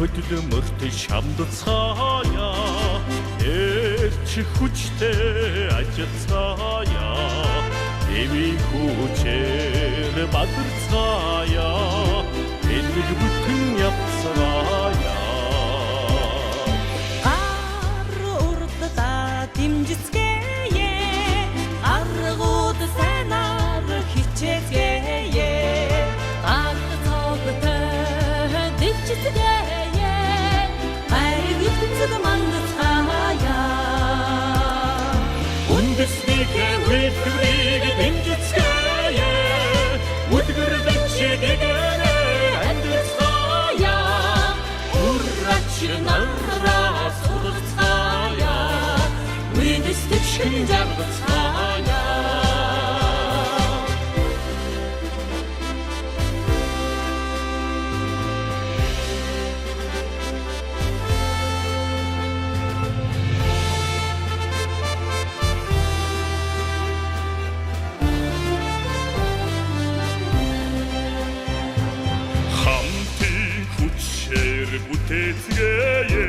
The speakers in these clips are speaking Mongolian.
хөдөлмөрт шамд цаая эрч хүчтэй ажилцаая эми хүчээр бадарцаая энийг бүтэн явцаая ар урдта димжицгээе аргууд санаар хичээцгээе ар цогтой дивчицгээе айгүцэг мандцаая үндэснийхэ үлгэрийг дэмжицгээе өдгөр дэвчээгээрэ амьдцаая уррач нараа сурцаая үндэстэй шинжарцаая бүтээцгээе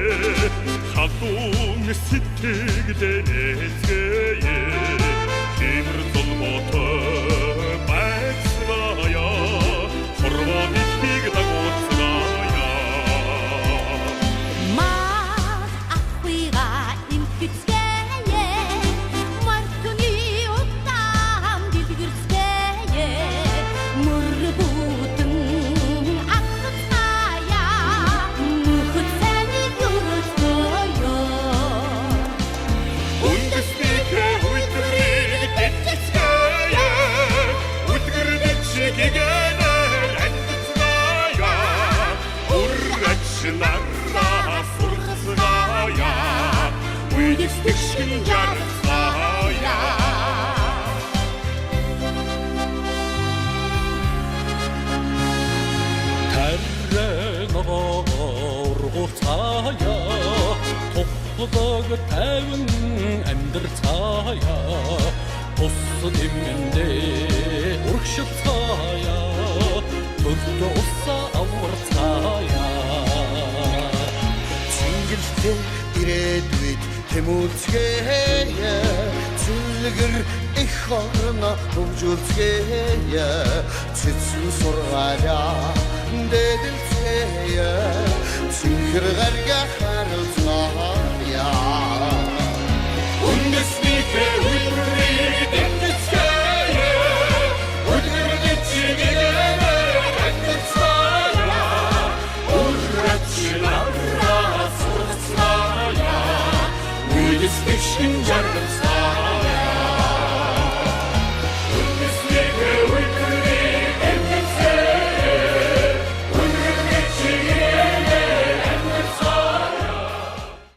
хатун сэтгэлдэнэцгээе хэмэр золботой байцгаая хорвоо итгийг дагуулцгаая мах ахыга имхицгээе мартуни уттам дилгэрцгээе мөрбүтэн нараа сурцгаая үндэстэй шинжарцаая тарногооргуцаая тухлог тайван амьдарцаая тус дэмэндээ урагшцаая төлдө уса аварцаая цэнгэлтэй ирээдүйд тэмүүлцгээе цэлгэр их орно хөгжүүлцгээе цэцэн сургаалаа дэдэлцгээе цэнхэр гарга харилцаая үндэснийхэ үлгэрийг дэмжицгээе өдгөр дэвчээгээрэ амьдцаая уррач нараа сурцгаая үндэстэй шинжарцаая